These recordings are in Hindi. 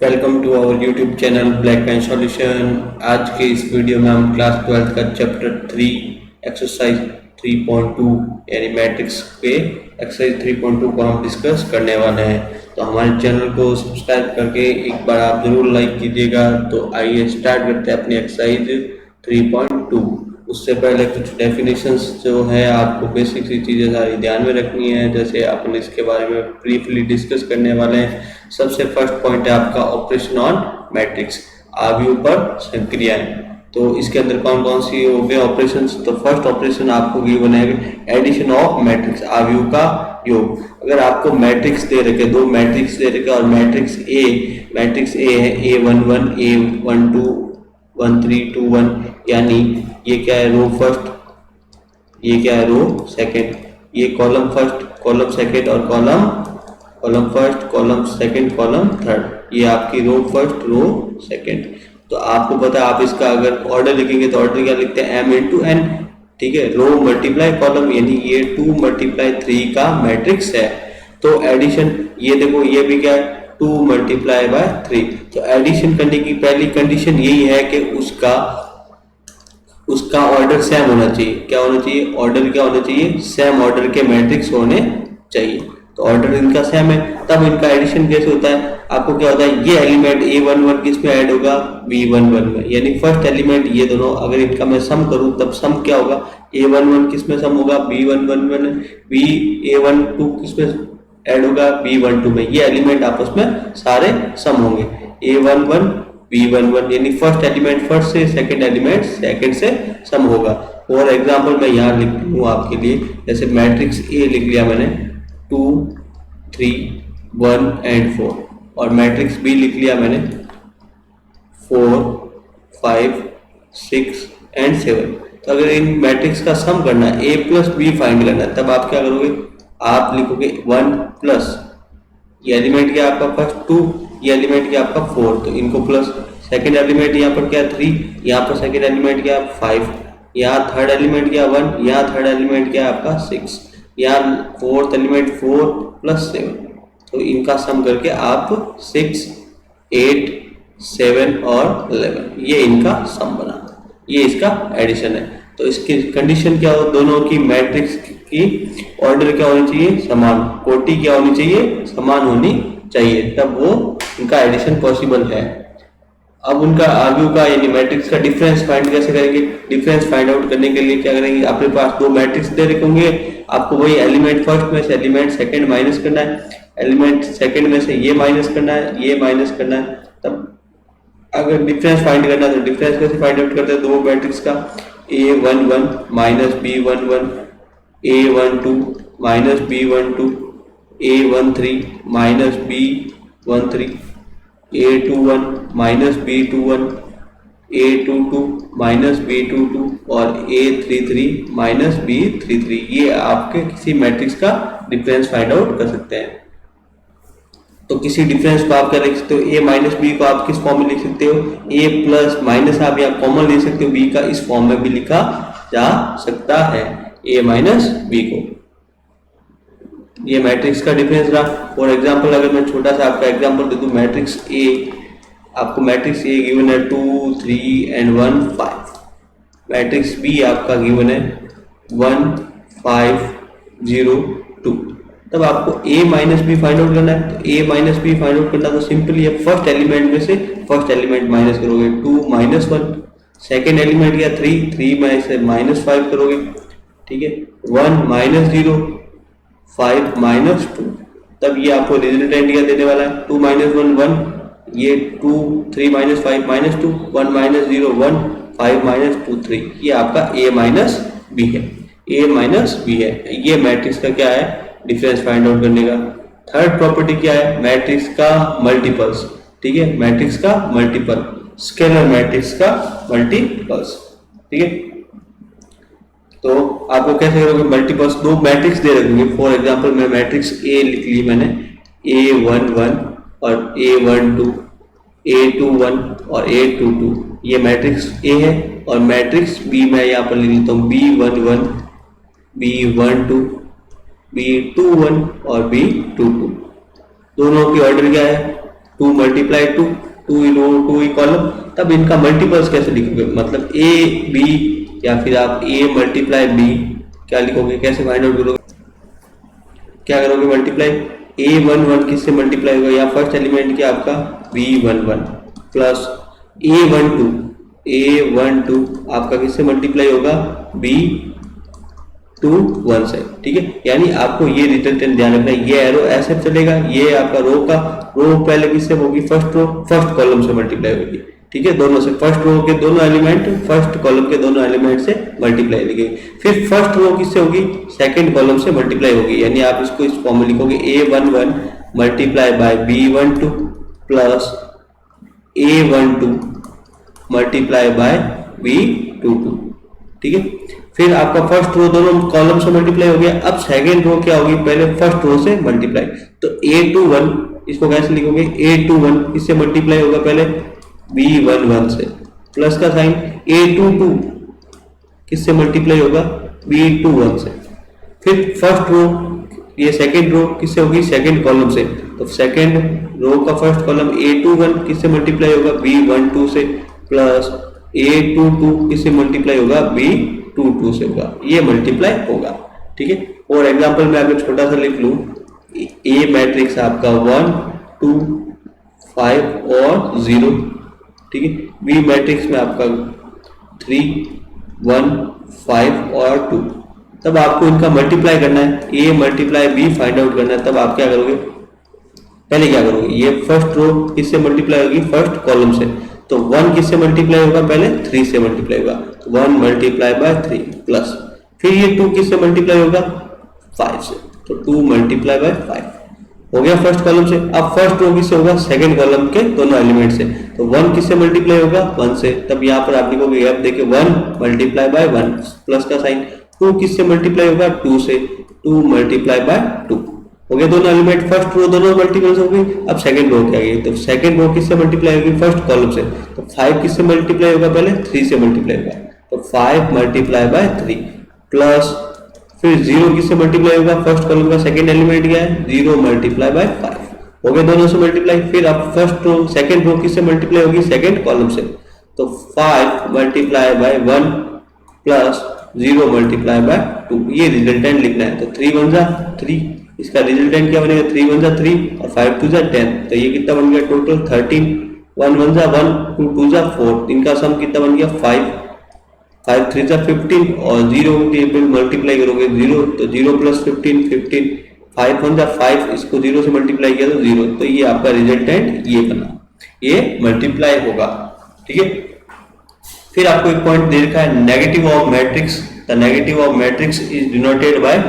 Welcome to our YouTube channel Black Pen Solution. आज के इस वीडियो में हम क्लास 12 का चैप्टर 3 एक्सरसाइज 3.2 यानी मैट्रिक्स के एक्सरसाइज 3.2 को हम डिस्कस करने वाले हैं। तो हमारे चैनल को सब्सक्राइब करके एक बार आप जरूर लाइक कीजिएगा। तो आइए स्टार्ट करते हैं अपनी एक्सरसाइज 3.2। उससे पहले कुछ डेफिनेशंस जो है आपको बेसिक सी चीज़ें सारी ध्यान में रखनी है, जैसे अपन इसके बारे में ब्रीफली डिस्कस करने वाले हैं। सबसे फर्स्ट पॉइंट है आपका ऑपरेशन ऑन मैट्रिक्स, आव्यूह पर संक्रियाएं। तो इसके अंदर कौन कौन सी हो गए ऑपरेशंस। तो फर्स्ट ऑपरेशन आपको गिवन है एडिशन ऑफ मैट्रिक्स, आव्यूह का योग। अगर आपको मैट्रिक्स दे रखे, दो मैट्रिक्स दे रखे और मैट्रिक्स ए है A11 A12 13 2 1, यानी ये क्या है रो फर्स्ट, ये क्या है रो सेकंड, ये कॉलम फर्स्ट कॉलम सेकंड और column first column second column third, ये आपकी रो फर्स्ट रो सेकंड। तो आपको पता है आप इसका अगर ऑर्डर लिखेंगे तो ऑर्डर क्या लिखते हैं m इंटू एन, ठीक है। रो मल्टीप्लाई कॉलम, यानी ये 2 मल्टीप्लाई 3 का मैट्रिक्स है। तो एडिशन, ये देखो ये भी क्या है 2 मल्टीप्लाई बाय 3। तो एडिशन करने की पहली कंडीशन यही है कि उसका ऑर्डर सेम होना चाहिए। क्या होना चाहिए, ऑर्डर क्या होना चाहिए, सेम ऑर्डर के मैट्रिक्स होने चाहिए। तो ऑर्डर इनका सेम है, तब इनका एडिशन कैसे होता है। आपको क्या होता है, ये एलिमेंट A11 किस में ऐड होगा, B11 में, यानी फर्स्ट एलिमेंट ये दोनों अगर इनका मैं सम करूं तब सम क्या होगा, A11 किस में सम होगा, B11 में, A12 किस में ऐड होगा, B12 में। ये एलिमेंट आपस में सारे सम होंगे, A11 B11, यानी फर्स्ट एलिमेंट फर्स्ट से, सेकंड एलिमेंट सेकंड से सम होगा। फॉर एग्जांपल मैं यहाँ लिख लूँ आपके लिए, जैसे मैट्रिक्स ए लिख लिया मैंने 2 3 1 एंड 4, और मैट्रिक्स बी लिख लिया मैंने 4 5 6 एंड 7। तो अगर इन मैट्रिक्स का सम करना है, ए प्लस बी फाइंड करना है, तब आप क्या करोगे, आप लिखोगे 1 प्लस ये एलिमेंट क्या आपका फर्स्ट 2, ये एलिमेंट क्या आपका 4, तो इनको प्लस सेकंड एलिमेंट यहाँ पर क्या 3, यहाँ पर सेकंड एलिमेंट क्या 5, यहाँ थर्ड एलिमेंट क्या 1, यहाँ थर्ड एलिमेंट क्या आपका 6, यहाँ फोर्थ एलिमेंट 4 प्लस 7। तो इनका सम करके आप 6 8 7 और 11, ये इनका सम बना, ये इसका एडिशन है। तो इसकी कंडीशन क्या हो, दोनों की मैट्रिक्स की ऑर्डर क्या होनी चाहिए, समान, कोटि क्या होनी चाहिए, समान होनी चाहिए, तब वो इनका एडिशन पॉसिबल है। अब उनका आव्यूह का यानी मैट्रिक्स का डिफरेंस फाइंड कैसे करेंगे। डिफरेंस फाइंड आउट करने के लिए क्या करेंगे, आपके पास दो मैट्रिक्स दे रखे होंगे, आपको वही एलिमेंट फर्स्ट में से एलिमेंट सेकंड माइनस करना है, एलिमेंट सेकंड में से ये माइनस करना है, ये माइनस करना है। तब अगर डिफरेंस फाइंड करना है तो डिफरेंस कैसे फाइंड आउट करते हैं, दो मैट्रिक्स का, A11 minus B11, A12 minus B12, A13 minus B13, A21 minus B21, A22 minus B22 और A33 माइनस B33। ये आपके किसी मैट्रिक्स का डिफरेंस फाइंड आउट कर सकते हैं। तो किसी डिफरेंस को आप क्या लिख सकते हो, A माइनस बी को आप किस फॉर्म में लिख सकते हो, A प्लस माइनस आप यहाँ कॉमन ले सकते हो, B का इस फॉर्म में भी लिखा जा सकता है, A माइनस बी को। ये मैट्रिक्स का डिफरेंस रहा। फॉर एग्जांपल अगर मैं छोटा सा आपका एग्जांपल दे दूं, मैट्रिक्स ए, आपको मैट्रिक्स ए गिवन है 2 3 एंड 1 5, मैट्रिक्स बी आपका गिवन है 1 5 0 2। तब आपको a minus B find out करना है। तो a minus B find out करना तो सिंपली है, फर्स्ट एलिमेंट में से फर्स्ट एलिमेंट माइनस करोगे, 2 माइनस 1, सेकेंड एलिमेंट या 3 में से माइनस 5 करोगे, ठीक है, 1 माइनस 0 5 माइनस 2। तब ये आपको रिजल्टेंट क्या देने वाला है, 2 माइनस 1 1, ये 2 3 माइनस 5 माइनस 2, 1 माइनस 0 1, 5 माइनस 2 3, ये आपका a माइनस बी है, a माइनस बी है। ये मैट्रिक्स का क्या है, डिफरेंस फाइंड आउट करने का। थर्ड प्रॉपर्टी क्या है, मैट्रिक्स का मल्टीपल्स, ठीक है, मैट्रिक्स का मल्टीपल, स्केलर मैट्रिक्स का मल्टीपल्स, ठीक है। तो आपको कैसे करोगे, मल्टीपल्स, दो मैट्रिक्स दे रखेंगे। फॉर एग्जांपल मैं मैट्रिक्स ए लिख ली मैंने, A11 और A12, A21 और A22, ये मैट्रिक्स ए है। और मैट्रिक्स बी मैं यहाँ पर लिख लेता हूँ B11 B12 B21 और B22, दोनों की ऑर्डर क्या है, 2 मल्टीप्लाई 2, 2 रो 2 ही कॉलम, तब इनका मल्टीपल्स कैसे लिखोगे, मतलब ए बी या फिर आप ए मल्टीप्लाई बी क्या लिखोगे, कैसे फाइंड आउट करोगे, क्या करोगे मल्टीप्लाई, ए वन वन किससे मल्टीप्लाई होगा, या फर्स्ट एलिमेंट क्या आपका b11 प्लस ए वन टू आपका किससे मल्टीप्लाई होगा b21 से, ठीक है। यानी आपको ये रिजल्टेंट ध्यान रखना है, ये एरो ऐसे चलेगा, ये आपका रो का रो पहले किससे होगी, फर्स्ट रो फर्स्ट कॉलम से मल्टीप्लाई होगी, ठीक है, दोनों से, फर्स्ट रो के दोनों एलिमेंट फर्स्ट कॉलम के दोनों एलिमेंट से मल्टीप्लाई लिखेंगे, फिर फर्स्ट रो किससे होगी, सेकंड कॉलम से मल्टीप्लाई होगी, यानी आप इसको इस फॉर्म में लिखोगे a11 multiply by b12 plus a12 multiply by b22, ठीक है। फिर आपका फर्स्ट रो दोनों कॉलम से मल्टीप्लाई हो गया, अब सेकंड रो क्या होगी, पहले फर्स्ट रो से मल्टीप्लाई, तो a21 इसको कैसे लिखोगे, a21 किससे मल्टीप्लाई होगा, पहले b11 से, प्लस का साइन, a22 किससे मल्टीप्लाई होगा, b21 से, फिर फर्स्ट रो ये सेकंड रो किससे होगी, सेकंड कॉलम से, तो सेकंड रो का फर्स्ट कॉलम a21 किससे मल्टीप्लाई होगा, b12 से, प्लस a22 किससे मल्टीप्लाई होगा, b22 से होगा, ये मल्टीप्लाई होगा, ठीक है। और एग्जांपल में अगर छोटा सा लिख लूं, ए मैट्रिक्स आपका 1 2 5 और 0, ठीक है, बी मैट्रिक्स में आपका 3 1 5 और 2, तब आपको इनका मल्टीप्लाई करना है, ए मल्टीप्लाई बी फाइंड आउट करना है, तब आप क्या करोगे, पहले क्या करोगे, ये फर्स्ट रो किससे मल्टीप्लाई होगी, फर्स्ट कॉलम से, तो 1 किससे मल्टीप्लाई होगा, पहले 3 से मल्टीप्लाई होगा, 1 मल्टीप्लाई बाय 3 प्लस, फिर ये 2 किससे मल्टीप्लाई होगा, 5 से, तो 2 मल्टीप्लाई बाय 5 हो गया फर्स्ट कॉलम से। अब फर्स्ट रो किससे होगा, सेकंड कॉलम के दोनों एलिमेंट से, तो 1 किससे मल्टीप्लाई होगा, 1 से, तब यहाँ पर आप लिखोगे, अब देखिए 1 मल्टीप्लाई बाय 1 प्लस का साइन, 2 किससे मल्टीप्लाई होगा, 2 से, 2 मल्टीप्लाई बाय 2 हो गया, दोनों एलिमेंट फर्स्ट रो दोनों मल्टीपल्स हो गई। अब सेकंड रो क्या है, तो सेकंड रो किससे मल्टीप्लाई होगी, फर्स्ट कॉलम से, तो 5 किससे मल्टीप्लाई होगा, पहले 3 से मल्टीप्लाई होगा, तो 5 मल्टीप्लाई बाय 3 प्लस, फिर 0 किससे मल्टीप्लाई होगा, फर्स्ट कॉलम का सेकंड एलिमेंट क्या है, 0 मल्टीप्लाई बाय 5 हो गए दोनों से मल्टीप्लाई। फिर अब फर्स्ट रो सेकंड रो किससे मल्टीप्लाई होगी, सेकंड कॉलम से, तो 5 multiply by 1 plus 0 multiply by 2, ये रिजल्टेंट लिखना है, तो 3 1 जा 3, इसका रिजल्टेंट क्या बनेगा, 3 1 जा 3 और 5 2 जा 10, तो ये कितना बन गया टोटल 13, 1 1 जा 1 2 2 जा 4, इनका सम कितना बन गया 5 5 3 जा 15 और 0 के मल्टीप्लाई करोगे 0, तो 0 प्लस 15 15, 5 1 जा 5, इसको 0 से मल्टीप्लाई किया तो 0, तो ये आपका रिजल्टेंट ये बना, ये मल्टीप्लाई होगा, ठीक है। फिर आपको एक पॉइंट दे रखा है, negative of matrix, the negative of matrix is denoted by -a,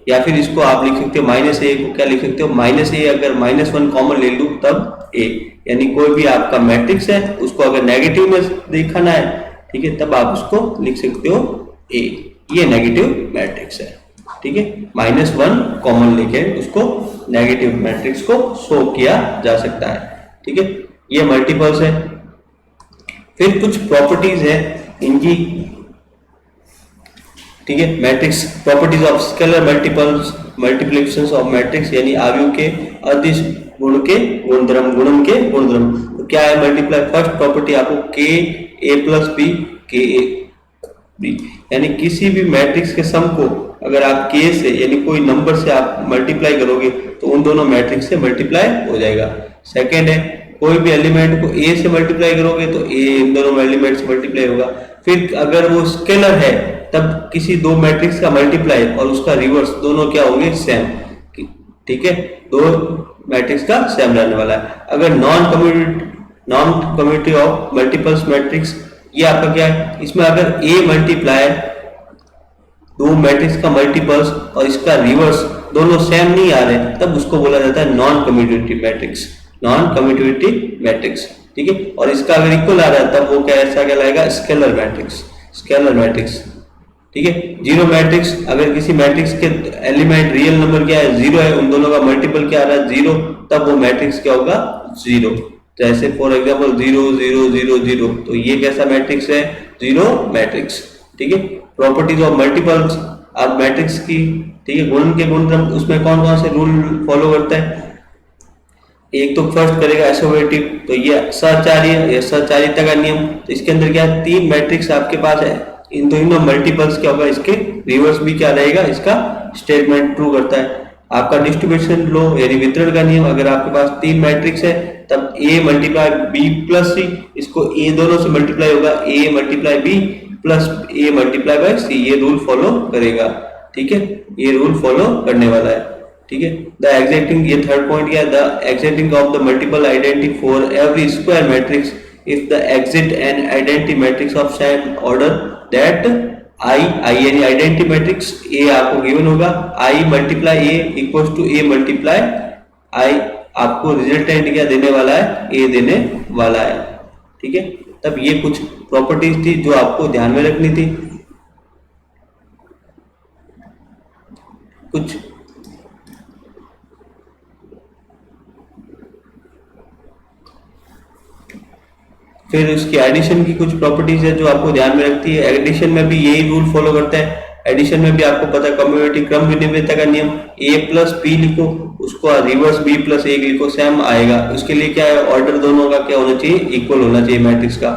या फिर इसको आप लिख सकते हो -a को क्या लिख सकते हो, -a अगर -1 कॉमन ले लूं तब a, यानी कोई भी आपका मैट्रिक्स है उसको अगर नेगेटिव में दिखाना है, ठीक है, तब आप उसको लिख सकते हो a, ये नेगेटिव मैट्रिक्स है, ठीक है, -1 कॉमन लेके उसको नेगेटिव मैट्रिक्स को शो किया जा सकता है, ठीक है, ये मल्टीपल्स है। फिर कुछ प्रॉपर्टीज है इनकी, ठीक है, matrix properties of scalar multiples, multiplications of matrix, यानी आव्यूह के अदिश गुण के गुणधर्म, गुणन के गुणधर्म, तो क्या है मल्टीप्लाई, फर्स्ट प्रॉपर्टी आपको k a plus b k a b, यानी किसी भी मैट्रिक्स के सम को अगर आप k से यानी कोई नंबर से आप मल्टीप्लाई करोगे तो उन दोनों मैट्रिक्स से मल्टीप्लाई हो जाएगा। सेकंड है, कोई भी एलिमेंट को a से मल्टीप्लाई करोगे तो a इन दोनों एलिमेंट से मल्टीप्लाई होगा। फिर अगर वो स्केलर है तब किसी दो मैट्रिक्स का मल्टीप्लाई और उसका रिवर्स दोनों क्या होंगे, सेम, ठीक है, दो मैट्रिक्स का सेम रहने वाला है। अगर non commutative of multiples matrix, ये आपका क्या है, इसमें अगर a मल्टीप्लाई दो मैट्रिक्स का मल्टीपल्स और इसका रिवर्स दोनों सेम नहीं आ रहे, तब उसको बोला जाता है non commutative matrix, non commutative matrix, ठीक है। और इसका अगर इक्वल आ रहा है तब वो क्या ऐसा कहलाएगा, स्केलर मैट्रिक्स, स्केलर मैट्रिक्स, ठीक है। जीरो मैट्रिक्स, अगर किसी मैट्रिक्स के एलिमेंट रियल नंबर क्या है, 0 है, उन दोनों का मल्टीपल क्या आ रहा है, 0, तब वो मैट्रिक्स क्या होगा, 0। जैसे फॉर एग्जांपल 0 0 0 0, तो ये कैसा मैट्रिक्स है, जीरो मैट्रिक्स, ठीक है। प्रॉपर्टीज ऑफ मल्टीपल्स, अब मैट्रिक्स की, ठीक है, गुणन के गुणधर्म, उसमें कौन कौन से रूल फॉलो करता है, एक तो फर्स्ट करेगा एसोसिएटिव, तो ये सहचार्य या सहचारिता का नियम। तो इसके अंदर क्या है, तीन मैट्रिक्स आपके पास है, इन दोनों मल्टीपल्स क्या होगा, इसके रिवर्स भी क्या रहेगा, इसका स्टेटमेंट ट्रू करता है। आपका डिस्ट्रीब्यूशन लो यानी वितरण का नियम, अगर आपके पास तीन मैट्रिक्स है तब A multiply B plus C, इसको ए दोनों से मल्टीप्लाई होगा, A multiply B plus A multiply by C, ये रूल फॉलो करेगा। ठीक है, ये रूल फॉलो करने वाला है। ठीक है, द एग्जैक्टिंग, ये थर्ड पॉइंट क्या है, the exacting of the multiple identity for every square matrix if the exit and identity matrix of same order that I यानी आइडेंटिटी मैट्रिक्स ए आपको गिवन होगा, I multiply A equals to A multiply I, आपको रिजल्टेंट क्या देने वाला है, ए देने वाला है। ठीक है, तब ये कुछ प्रॉपर्टीज थी जो आपको ध्यान में रखनी थी। कुछ फिर उसकी एडिशन की कुछ प्रॉपर्टीज है जो आपको ध्यान में रखती है। एडिशन में भी यही रूल फॉलो करता है। एडिशन में भी आपको पता है कम्युटेटिव क्रम विनिमयता का नियम, ए प्लस बी लिखो, उसको रिवर्स बी प्लस ए लिखो, सेम आएगा। उसके लिए क्या है, ऑर्डर दोनों का क्या होना चाहिए, इक्वल होना चाहिए मैट्रिक्स का।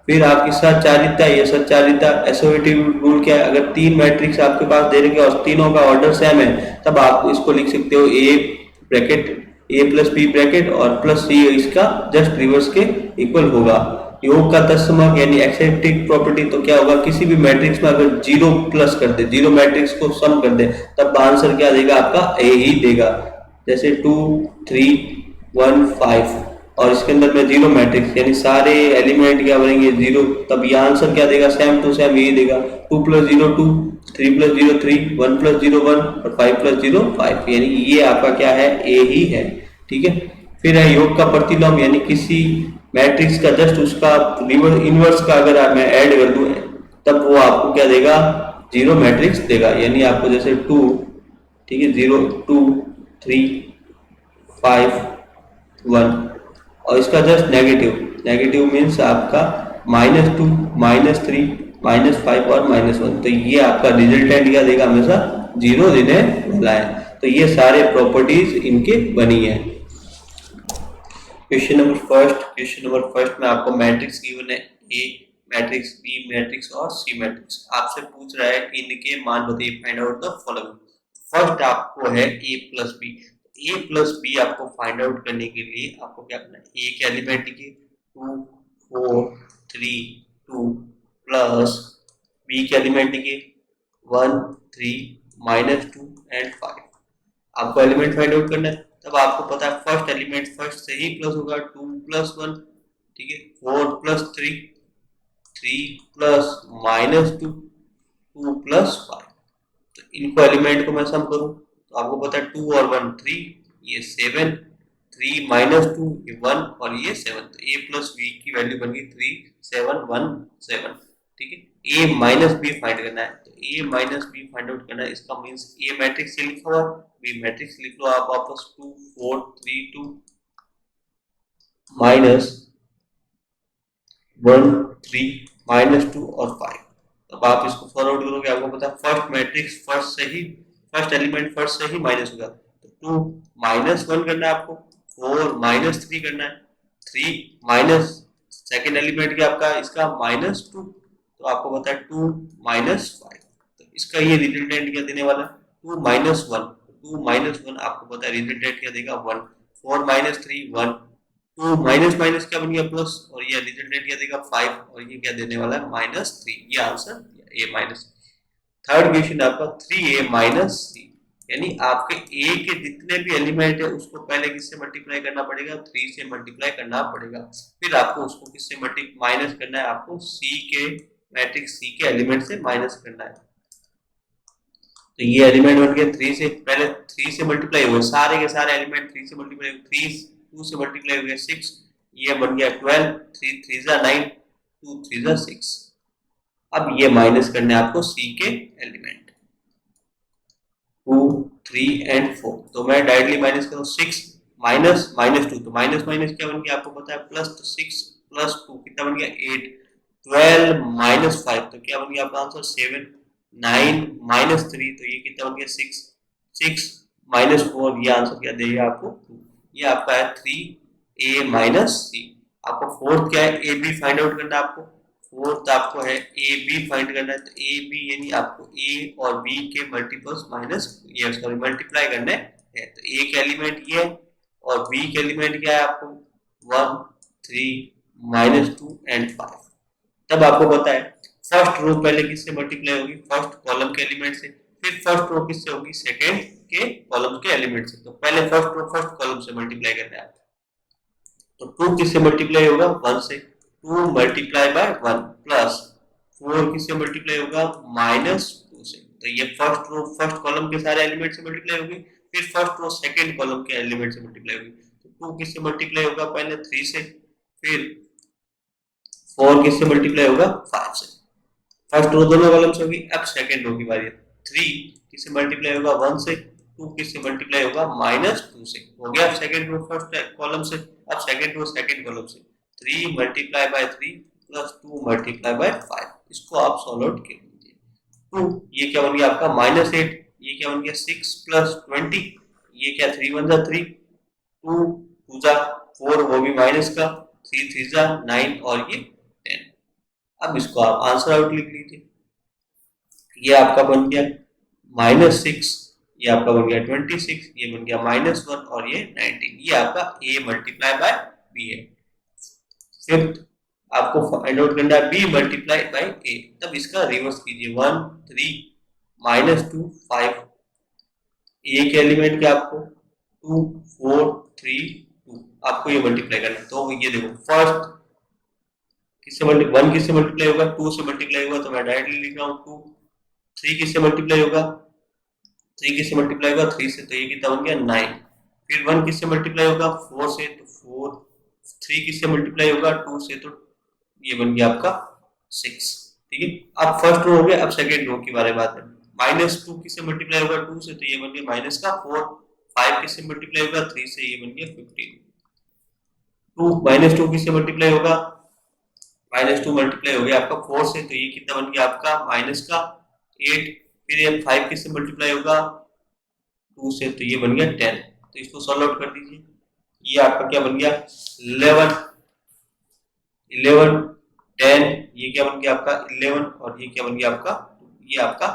फिर आपकी सचारिता, ये सचारिता एसोसिएटिव रूल क्या है, अगर तीन मैट्रिक्स आपके पास दे रखे और तीनों का ऑर्डर सेम है तब आप इसको लिख सकते हो A bracket A plus B bracket और प्लस सी इसका जस्ट रिवर्स के इक्वल होगा। योग का तत्समक यानी एक्सेप्टिव प्रॉपर्टी, तो क्या होगा, किसी भी मैट्रिक्स में अगर जीरो प्लस कर दे, जीरो मैट्रिक्स को सम कर दे, तब आंसर क्या देगा, आपका ए ही देगा। जैसे 2 3 1 5 और इसके अंदर में जीरो मैट्रिक्स यानी सारे एलिमेंट क्या बनेंगे जीरो, तब ये आंसर क्या देगा, सेम टू सेम यही देगा। 2 + 0 2, 3 + 0 3, 1 + 0 1 और 5 + 0 5, यानी ये आपका क्या है, ए ही है। ठीक है, फिर है योग का प्रतिलोम यानी किसी मैट्रिक्स का जस्ट उसका रिवर्स इनवर्स का अगर मैं ऐड कर दूं तब वो आपको क्या देगा, जीरो मैट्रिक्स देगा। यानी आपको जैसे 2, ठीक है, 0 2 3 5 1 और इसका जस्ट नेगेटिव, नेगेटिव मीन्स आपका -2 -3 -5 और -1, तो ये आपका रिजल्टेंट क्या देगा, हमेशा जीरो देने वाला है। तो ये सारे प्रॉपर्टीज इनके बनी है। क्वेश्चन नंबर फर्स्ट में आपको मैट्रिक्स गिवन है, ए मैट्रिक्स, बी मैट्रिक्स और सी मैट्रिक्स। आपसे पूछ रहा है इनके मान बताइए, find out the following. First आपको है ए प्लस बी। ए प्लस बी आपको फाइंड आउट करने के लिए आपको क्या करना है, ए के एलिमेंट लिखिए 2 4 3 2 प्लस बी के एलिमेंट लिखिए 1 3 -2 एंड 5। आपको एलिमेंट फाइंड आउट करना है, तब आपको पता है फर्स्ट एलिमेंट फर्स्ट से ही प्लस होगा, 2 + 1, ठीक है, 4 + 3 3 + -2 2 + 5। तो इनको एलिमेंट को मैं सम करूं तो आपको पता है 2 और 1 3, ये 7, 3 -2 ये 1 और ये 7, तो a + b की वैल्यू बन गई 3 7 1 7। ठीक है, a माइनस बी फाइंड करना है, तो a minus B find out करना है, इसका मींस a मैट्रिक्स से लिखा हुआ, b मैट्रिक्स लिख लो आप वापस 2 4 3 2 -1 3 -2 और 5। अब आप इसको फॉरवर्ड करोगे, आपको पता है first matrix first element first से ही माइनस होगा, तो 2 -1 करना है आपको, 4 -3 करना है, 3 माइनस सेकेंड एलिमेंट क्या आपका इसका -2, तो आपको पता है 2 -5, तो इसका ये रिजल्टेंट क्या देने वाला है 2 -1, 2 -1 आपको पता है रिजल्टेंट क्या देगा 1, 4 -3 1, 2 माइनस माइनस क्या बन गया प्लस, और ये रिजल्टेंट क्या देगा 5 और ये क्या देने वाला है -3, ये answer a minus. Third question आपका 3a - c, यानी आपके a के जितने भी एलिमेंट है उसको पहले किससे मल्टीप्लाई करना पड़ेगा, 3 से मल्टीप्लाई करना पड़ेगा, फिर आपको उसको किससे माइनस करना है, आपको c के मैट्रिक्स c के एलिमेंट से माइनस करना है। तो ये एलिमेंट बन गया 3 से, पहले 3 से मल्टीप्लाई हुए सारे के सारे एलिमेंट 3 से मल्टीप्लाई, 3 2 से मल्टीप्लाई हो गया 6, ये बन गया 12, 3 3 9 2 3 6। अब ये माइनस करने आपको c के एलिमेंट 2 3 एंड 4, तो मैं डायरेक्टली माइनस करूं 6 माइनस -2, तो माइनस माइनस क्या बन गया आपको पता है प्लस, तो 6 + 2 कितना बन गया 8, 12 - 5 तो क्या बन गया आपका आंसर 7, 9 -3 तो ये कितना बन गया 6, 6 - 4 ये आंसर क्या देगा आपको 2। ये आपका है 3a माइनस सी। आपको फोर्थ क्या है, ए बी फाइंड आउट करना है आपको। फोर्थ आपको है ए बी फाइंड करना है, तो ए बी यानी आपको ए और बी के मल्टीपल्स माइनस ये सॉरी मल्टीप्लाई करने हैं। तो ए के एलिमेंट ये है और बी के एलिमेंट क्या है आपको 1 3 -2 एंड 5। तब आपको पता है फर्स्ट रो पहले किससे मल्टीप्लाई होगी, फर्स्ट कॉलम के एलिमेंट से, फिर फर्स्ट रो किससे होगी, सेकंड के कॉलम के एलिमेंट से। तो पहले फर्स्ट रो फर्स्ट कॉलम से मल्टीप्लाई करना है। तो 2 किससे मल्टीप्लाई होगा, 1 से। 2 मल्टीप्लाई बाय 1 प्लस 4 किससे मल्टीप्लाई होगा, -2 से। तो ये फर्स्ट रो फर्स्ट कॉलम के सारे एलिमेंट से मल्टीप्लाई होगी, फिर फर्स्ट रो सेकंड कॉलम के एलिमेंट से मल्टीप्लाई होगी। तो 2 किससे मल्टीप्लाई होगा, पहले 3 से, फिर 4 किससे मल्टीप्लाई होगा, 5 से। फर्स्ट रो दोनों कॉलम से होगी। अब सेकंड रो की बारी है। 3 किससे मल्टीप्लाई होगा, 1 से। 2 किससे मल्टीप्लाई होगा, -2 से। हो गया सेकंड रो फर्स्ट कॉलम से। अब सेकंड रो सेकंड कॉलम से 3 multiply by 3 plus 2 multiply by 5। इसको आप सॉल्व आउट कर लीजिए। 2 ये क्या बन गया आपका -8, ये क्या बन गया 6 प्लस 20, ये क्या 3 1 जा 3, 2 2 जा 4 वो भी माइनस का, 3 3 जा 9 और ये 10। अब इसको आप आंसर आउट लिख लीजिए। ये आपका बन गया -6, ये आपका बन गया 26, ये बन गया -1 और ये 19। ये आपका a मल्टीप्लाई बाय b है। फिफ्थ आपको फाइंड आउट करना है b मल्टीप्लाई बाय a। तब इसका रिवर्स कीजिए, 1 3 -2 5। a के एलिमेंट क्या आपको 2 4 3 2, आपको ये मल्टीप्लाई करना है। तो ये देखो फर्स्ट किससे मल्टीप्लाई 1 किससे मल्टीप्लाई होगा, 2 से मल्टीप्लाई होगा, तो मैं डायरेक्टली लिख रहा हूँ 2। 3 किससे मल्टीप्लाई होगा, 3 किससे मल्टीप्लाई होगा 3 से, तो ये कितना बन गया 9। फिर 1 किससे मल्टीप्लाई होगा 4 से, तो 4। 3 किससे मल्टीप्लाई होगा 2 से, तो ये बन गया आपका 6। ठीक है, अब फर्स्ट रो हो गया। अब सेकंड रो की बारे में बात है। -2 किससे मल्टीप्लाई होगा 2 से, तो ये बन गया माइनस का 4। 5 किससे मल्टीप्लाई होगा 3 से, ये बन गया 15। 2 किससे मल्टीप्लाई होगा, -2 मल्टीप्लाई हो गया आपका 4 से, तो ये कितना बन गया आपका माइनस का 8। फिर ये 5 किससे मल्टीप्लाई होगा 2 से, तो ये बन गया 10। तो इसको सॉल्व आउट कर दीजिए। ये आपका क्या बन गया 11 11 10, ये क्या बन गया आपका 11 और ये क्या बन गया आपका, ये आपका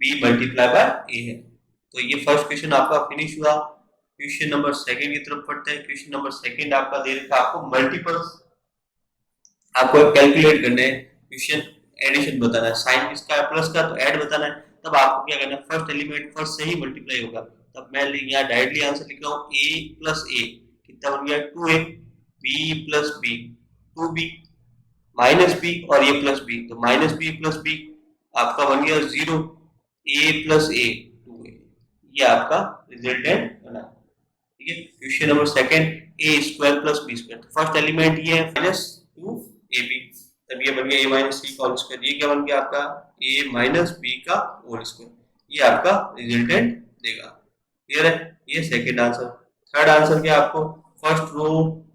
b मल्टीप्लाई बाय a है। तो ये फर्स्ट क्वेश्चन आपका फिनिश हुआ। क्वेश्चन नंबर सेकंड की तरफ पढ़ते हैं। क्वेश्चन नंबर सेकंड आपका दे रखा आपको मल्टीपल्स आपको कैलकुलेट करने हैं। क्वेश्चन एडिशन बताना है, साइन किसका है प्लस का, तो ऐड बताना है। तब आपको क्या करना है, फर्स्ट एलिमेंट फर्स्ट से ही मल्टीप्लाई होगा। तब मैं यहाँ डायरेक्टली आंसर लिख रहा हूँ a प्लस a कितना बन गया 2a, b plus b 2b minus b और ये प्लस b, तो -b प्लस b आपका बन गया 0, a प्लस a 2a। ये आपका रिजल्टेंट बना। ठीक है, question number second a square plus b square. तो फर्स्ट एलिमेंट ये है -2ab, तब ये बन गया a माइनस c का होल स्क्वायर। ये क्या बन गया आपका a माइनस b का होल स्क्वायर। ये आपका रिजल्टेंट देगा। क्लियर है, ये सेकंड आंसर। थर्ड आंसर क्या आपको फर्स्ट रो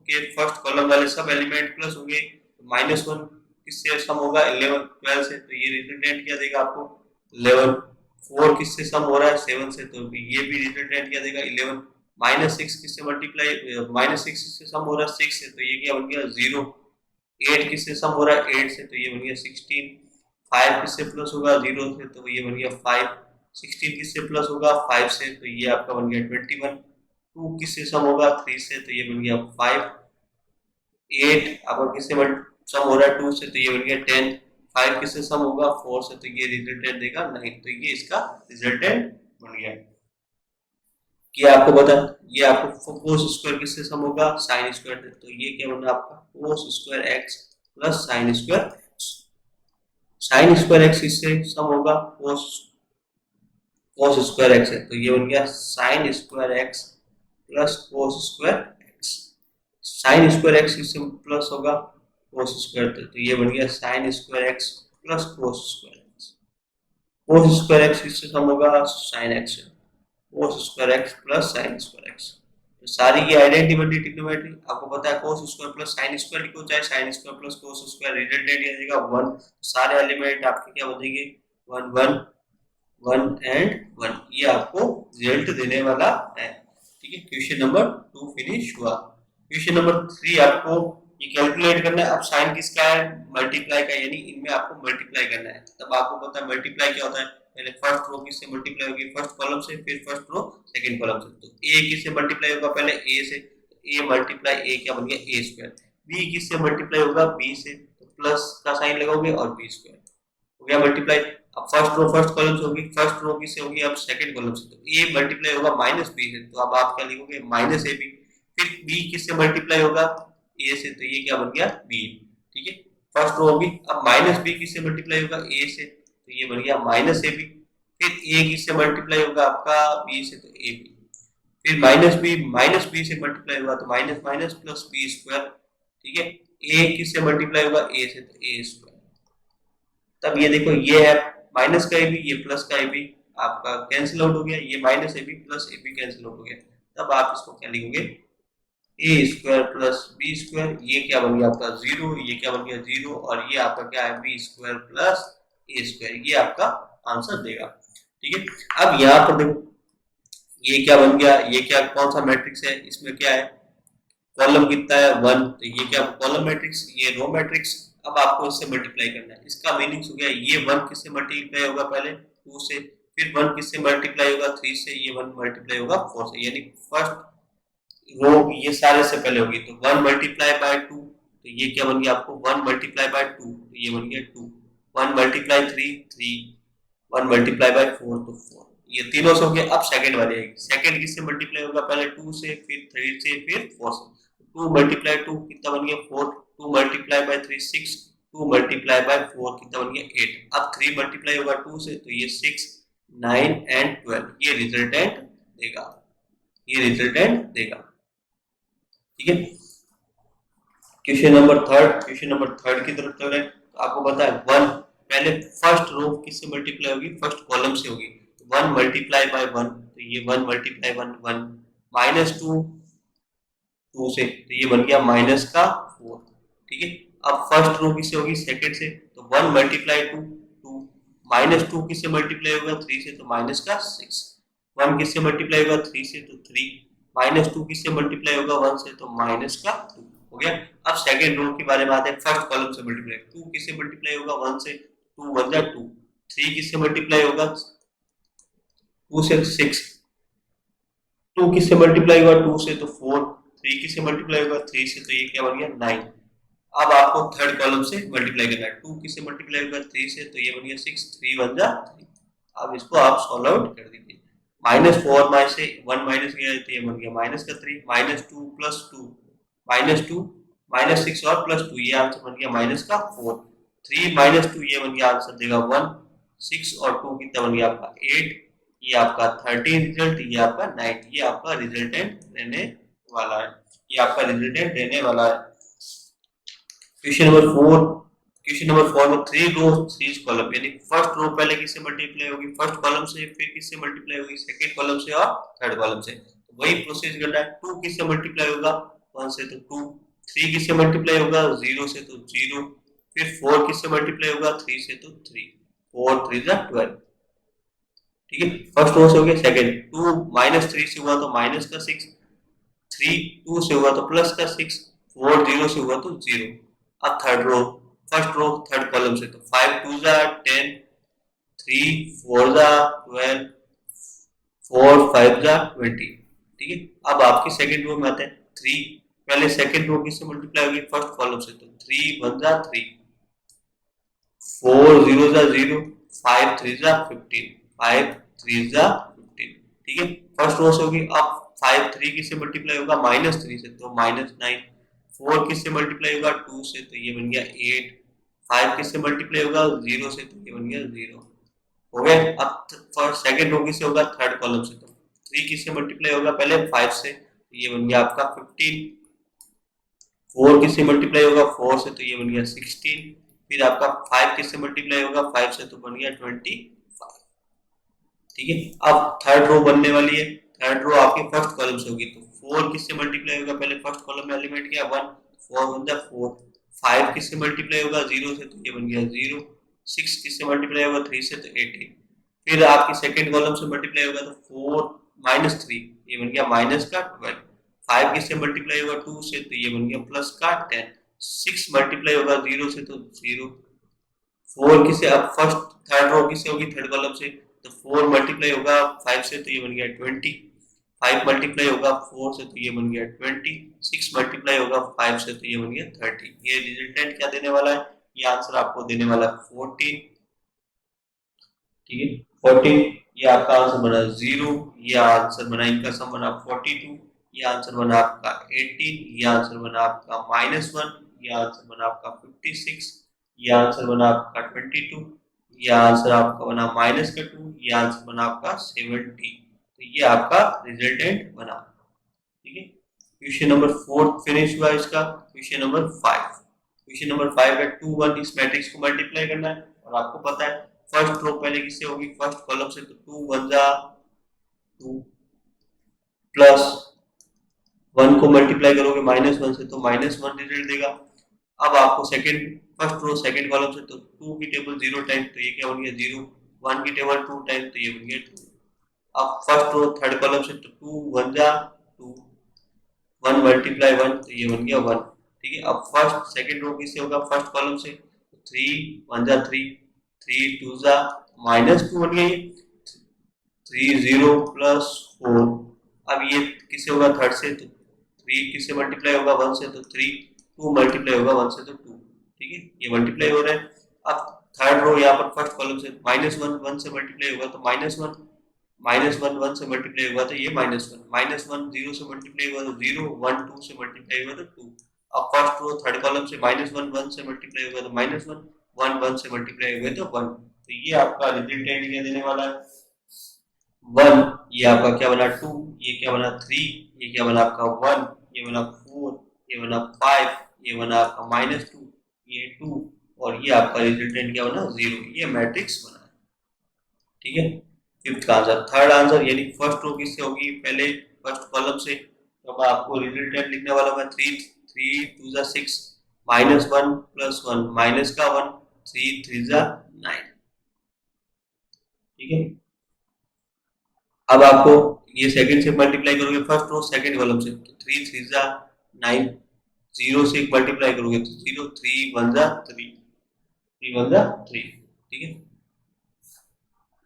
के फर्स्ट कॉलम वाले सब एलिमेंट प्लस होंगे, -1 किससे सम होगा 11 12 से, तो ये रिजल्टेंट क्या देगा आपको 11। 4 किससे सम हो रहा है 7 से, तो ये भी रिजल्टेंट क्या देगा 11। -6 किससे मल्टीप्लाई -6 किससे सम हो रहा है 6 से, तो ये क्या बन गया 0। 8 किससे सम हो रहा है 8 से, तो ये बन गया 16। 5 किससे प्लस होगा 0 से, तो ये बन गया 5। 16 किससे प्लस होगा 5 से, तो ये आपका बन गया 21। 2 किससे सम होगा 3 से, तो ये बन गया 5। 8 आपका किससे सम हो रहा है 2 से, तो ये बन गया 10। 5 किससे सम होगा 4 से, तो ये रिजल्टेंट देगा 9। तो ये इसका रिजल्टेंट बन गया। ये आपको बता, ये आपको कोस स्क्वायर किससे सम होगा साइन स्क्वायर, तो ये क्या बना आपका कोस square x plus sine square. Sign square x किससे सम होगा कोस स्क्वायर x है, तो ये बन गया sine square x plus cos square x। Sine square x किससे प्लस होगा कोस स्क्वायर, तो ये बन गया sine square x plus cos square x। Cos square x किससे सम होगा साइन x से, cos square x plus sine square x। तो सारी की आइडेंटिटी ट्रिग्नोमेट्री आपको पता है, cos square plus sine square लिखो चाहे sine square plus cos square, resultant आ जाएगा 1। सारे एलिमेंट आपके क्या बनेंगे 1 1 1 एंड 1। ये आपको रिजल्ट देने वाला है। ठीक है। ठीक है, क्वेश्चन नंबर 2 फिनिश हुआ। क्वेश्चन नंबर 3 आपको ये कैलकुलेट करना है। अब साइन किसका है, मल्टीप्लाई का, यानी इनमें आपको मल्टीप्लाई करना है। तब आपको पता है मल्टीप्लाई क्या होता है, पहले फर्स्ट रो किससे मल्टीप्लाई होगी, फर्स्ट कॉलम से, फिर फर्स्ट रो सेकंड कॉलम से। तो ए किससे मल्टीप्लाई होगा, पहले ए से, ए मल्टीप्लाई ए क्या बन गया, ए स्क्वायर। बी किससे मल्टीप्लाई होगा, बी से, तो प्लस का साइन लगाओगे और बी स्क्वायर हो गया मल्टीप्लाई। अब फर्स्ट रो फर्स्ट कॉलम से होगी, फर्स्ट रो किससे होगी, अब सेकंड कॉलम से, तो ए मल्टीप्लाई होगा माइनस बी से, तो अब आप क्या लिखोगे, माइनस ए बी। फिर बी किससे मल्टीप्लाई होगा, ए से, तो ये क्या बन गया, बी। ठीक है, फर्स्ट रो होगी। अब माइनस बी किससे मल्टीप्लाई होगा, ए से, तो ये बन गया माइनस ए बी। फिर ए किससे मल्टीप्लाई होगा आपका, बी से, तो ए बी। फिर माइनस बी से मल्टीप्लाई होगा तो minus minus plus B square. ठीक है, ए किससे मल्टीप्लाई होगा, ए से, तो ए स्क्वायर। तब ये देखो, ये है माइनस का ए बी, ये प्लस का ए बी, आपका कैंसिल आउट हो गया, ये minus A B plus A B cancel out हो गया। तब आप इसको क्या लिखोगे, A square plus B square, ये क्या बन गया आपका जीरो, ये क्या बन गया जीरो, और ये आपका क्या है, बी स्क्वायर प्लस ए स्क्वायर, ये आपका आंसर देगा। ठीक है, अब यहाँ पर देखो ये क्या बन गया, ये क्या कौन सा मैट्रिक्स है, इसमें क्या है, कॉलम कितना है 1, तो ये क्या कॉलम मैट्रिक्स, ये रो मैट्रिक्स। अब आपको इससे मल्टीप्लाई करना है। इसका मीनिंग हो गया, ये 1 किससे मल्टीप्लाई होगा, पहले 2 से, फिर 1 किससे मल्टीप्लाई होगा, 3 से, ये 1 मल्टीप्लाई होगा 4 से, यानी फर्स्ट रो ये सारे से पहले होगी। तो 1 मल्टीप्लाई बाय 2, तो ये क्या बन गया आपको 1 मल्टीप्लाई बाय 2, तो ये बन गया 2। 1 मल्टीप्लाई 3, 3, 1 मल्टीप्लाई बाय 4, तो 4। ये तीनों से हो गया। अब सेकंड वाली आएगी, सेकंड किससे मल्टीप्लाई होगा, पहले 2 से, फिर 3 से, फिर 4 से। 2 मल्टीप्लाई 2 कितना बन गया 4, 2 मल्टीप्लाई बाय 3 6, 2 मल्टीप्लाई बाय 4 कितना बन गया 8। अब 3 मल्टीप्लाई होगा 2 से, तो ये 6, 9 एंड 12, ये रिजल्टेंट देगा, ये रिजल्टेंट देगा। ठीक है, क्वेश्चन नंबर थर्ड की तरफ चल रहे हैं। तो आपको पता है 1 पहले फर्स्ट रो किससे मल्टीप्लाई होगी, फर्स्ट कॉलम से होगी। 1 मल्टीप्लाई बाय 1, तो ये 1 मल्टीप्लाई 1 1, माइनस 2 2 से, तो ये बन गया माइनस का 4। ठीक है, अब फर्स्ट रो किससे होगी, सेकंड से, तो 1 मल्टीप्लाई 2 2, माइनस 2 किससे मल्टीप्लाई होगा 3 से, तो माइनस का 6। 1 किससे मल्टीप्लाई होगा 3 से, तो 3, माइनस 2 किससे मल्टीप्लाई होगा 1 से, तो माइनस का 2 हो गया। अब सेकंड रो के बारे में आते हैं, फर्स्ट कॉलम से मल्टीप्लाई, 2 किससे मल्टीप्लाई होगा 1 से, 2 1 जा 2, 3 किससे मल्टीप्लाई होगा 2 से 6, 2 किससे मल्टीप्लाई होगा 2 से, तो 4, 3 किससे मल्टीप्लाई होगा 3 से, तो ये क्या बन गया 9। अब आपको थर्ड कॉलम से मल्टीप्लाई करना है, 2 किससे मल्टीप्लाई होगा 3 से, तो ये बन गया 6, 3 1 जा 3। अब इसको आप सॉल्व आउट कर दीजिए। माइनस 4 में से 1 माइनस गया तो ये बन गया माइनस का 3, माइनस 2 प्लस 2, माइनस 2, माइनस 6 और प्लस 2, ये आंसर बन गया माइनस का 4। 3 माइनस 2, ये बन गया आंसर देगा 1, 6 और 2 कितना बन गया आपका 8, ये आपका 13 रिजल्ट, ये आपका 9, ये आपका रिजल्टेंट रहने वाला है, ये आपका रिजल्टेंट रहने वाला है। क्वेश्चन नंबर 4 में 3 रो 3 कॉलम, यानी फर्स्ट रो पहले किससे मल्टीप्लाई होगी, फर्स्ट कॉलम से, फिर किससे मल्टीप्लाई होगी, सेकंड कॉलम से और थर्ड कॉलम से। तो वही प्रोसेस करना है। 2 किससे मल्टीप्लाई होगा 1 से, तो 2, 3 किससे मल्टीप्लाई होगा 0 से, तो 0, फिर 4 किससे मल्टीप्लाई होगा 3 से, तो 3, 4 3 जा 12। ठीक है, फर्स्ट रो से हो गया। सेकंड 2 माइनस 3 से हुआ तो माइनस का 6, 3 2 से हुआ तो प्लस का 6, 4 0 से हुआ तो 0। अब third row, first row third column से, तो 5 2 जा 10, 3 4 जा 12, 4 5 जा 20। ठीक है, अब आपकी सेकंड रो में आते हैं। 3 पहले सेकंड रो किससे मल्टीप्लाई होगी, फर्स्ट कॉलम से, तो 3 1 जा 3, 4 0 जा 0, 5 3 जा 15, 5 3 जा 15। ठीक है, फर्स्ट रो से होगी। अब 5 3 किससे मल्टीप्लाई होगा माइनस 3 से, तो माइनस 9, 4 किससे मल्टीप्लाई होगा 2 से, तो ये बन गया 8, 5 किससे मल्टीप्लाई होगा 0 से, तो ये बन गया 0 हो गया। अब फर्स्ट सेकंड रो किससे होगा थर्ड कॉलम से, तो 3 किससे मल्टीप्लाई होगा पहले 5 से, तो ये बन गया आपका 15, 4 किससे मल्टीप्लाई होगा 4 से, तो ये बन गया 16, फिर आपका 5 किससे मल्टीप्लाई होगा 5 से, तो बन गया 25। ठीक है, अब थर्ड रो बनने वाली है। थर्ड रो आपकी फर्स्ट कॉलम से होगी, तो 4 किससे मल्टीप्लाई होगा पहले फर्स्ट कॉलम में एलिमेंट क्या 1, 4 1 जा 4, 5 किससे मल्टीप्लाई होगा 0 से, तो ये बन गया 0, 6 किससे मल्टीप्लाई होगा 3 से, तो 18, फिर आपकी सेकंड कॉलम से मल्टीप्लाई होगा तो 4 -3, ये बन गया माइनस का 12। 5 किससे मल्टीप्लाई होगा 2 से, तो ये बन गया प्लस का 10। 6 मल्टीप्लाई होगा 0 से, तो 0। 4 किससे, अब फर्स्ट थर्ड रो किससे होगी, थर्ड कॉलम से, तो 4 मल्टीप्लाई होगा 5 से, तो ये बन गया 20। 5 मल्टीप्लाई होगा 4 से, तो ये बन गया 20। 6 मल्टीप्लाई होगा 5 से, तो ये बन गया 30। ये रिजल्टेंट क्या देने वाला है, ये आंसर आपको देने वाला है 14। ठीक है, 14। ये आपका आंसर बना 0। ये आंसर बना, इनका सम बना 42। ये आंसर बना आपका 18। ये आंसर बना आपका -1। ये आंसर बना आपका 56। ये आंसर बना आपका 22। ये आंसर आपका बना -2। ये आंसर बना आपका 70। तो ये आपका रिजल्टेंट बना। ठीक है, क्वेश्चन नंबर 4 फिनिश हुआ इसका। क्वेश्चन नंबर 5, क्वेश्चन नंबर 5 है 2 1 इस मैट्रिक्स को मल्टीप्लाई करना है, और आपको पता है फर्स्ट रो पहले किससे होगी, फर्स्ट कॉलम से, तो 2 1 जा 2 प्लस 1 को मल्टीप्लाई करोगे -1 से, तो -1 रिजल्ट देगा। अब आपको second, first row second column से, तो 2 की टेबल 0 टाइम, तो ये क्या बन गया 0। 1 की टेबल 2 टाइम, तो ये बन गया 2। अब फर्स्ट रो थर्ड कॉलम से, तो 2 1 जा 2, 1 मल्टीप्लाई 1, तो ये बन गया 1। ठीक है, अब फर्स्ट सेकंड रो किससे होगा, फर्स्ट कॉलम से, 3 1 जा 3, 3 2 जा -2 बन गया ये, 3 0 प्लस 4। अब ये किससे होगा, थर्ड से, तो 3 किससे मल्टीप्लाई होगा 1 से, तो 3। 2 मल्टीप्लाई होगा 1 से, तो 2। ठीक है, ये मल्टीप्लाई हो रहा है। अब थर्ड रो यहाँ पर फर्स्ट कॉलम से, -1 1 से मल्टीप्लाई होगा, तो -1, -1 1 से मल्टीप्लाई हुआ, तो ये -1, -1 0 से मल्टीप्लाई हुआ, तो 0, 1 2 से मल्टीप्लाई हुआ, तो 2। अब फर्स्ट रो थर्ड कॉलम से -1 1 से मल्टीप्लाई हुआ, तो -1, 1 1 से मल्टीप्लाई हुआ, तो 1। तो ये आपका रिजल्टेंट क्या देने वाला है, 1। ये आपका क्या बना 2, ये क्या बना 3, ये क्या बना आपका 1, ये बना 4, ये बना 5, ये बना आपका -2, ये 2, और ये आपका रिजल्टेंट क्या बना 0। ये मैट्रिक्स बना। ठीक है, फिफ्थ का आंसर। थर्ड आंसर यानी फर्स्ट रो किससे होगी, पहले फर्स्ट कॉलम से, तो अब आपको रिजल्टेंट लिखने वाला मैं 3 3 2 जा 6, -1 प्लस 1 माइनस का 1, 3 3 जा 9। ठीक है, अब आपको ये सेकंड से मल्टीप्लाई करोगे फर्स्ट रो सेकंड कॉलम से, तो 3 3 जा 9, 0 से मल्टीप्लाई करोगे, तो 0 3 1 जा 3, 3 1 जा 3। ठीक है,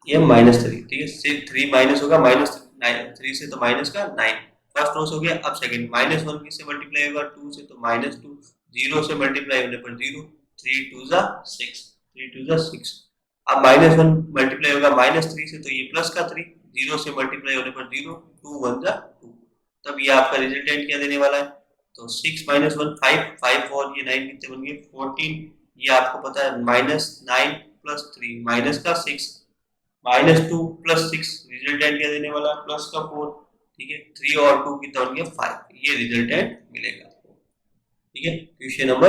ये -3। ठीक है, से 3 माइनस होगा -3 से, तो माइनस का 9। फर्स्ट रो से हो गया। अब सेकंड, -1 किससे मल्टीप्लाई होगा 2 से, तो -2। 0 से मल्टीप्लाई होने पर 0, 3 2 जा 6, 3 2 जा 6। अब -1 मल्टीप्लाई होगा -3 से, तो ये प्लस का 3। 0 से मल्टीप्लाई होने पर 0, 2 1 जा 2। तब ये आपका रिजल्टेंट क्या देने वाला है, तो 6 -1 5, 5 और ये 9 कितने बन गए 14। ये आपको पता है -9 प्लस 3 माइनस का 6, -2 प्लस 6, रिजल्टेंट क्या देने वाला है, प्लस का 4। ठीक है, 3 और 2 कितना बन गया 5। ये रिजल्टेंट मिलेगा। ठीक है, क्वेश्चन नंबर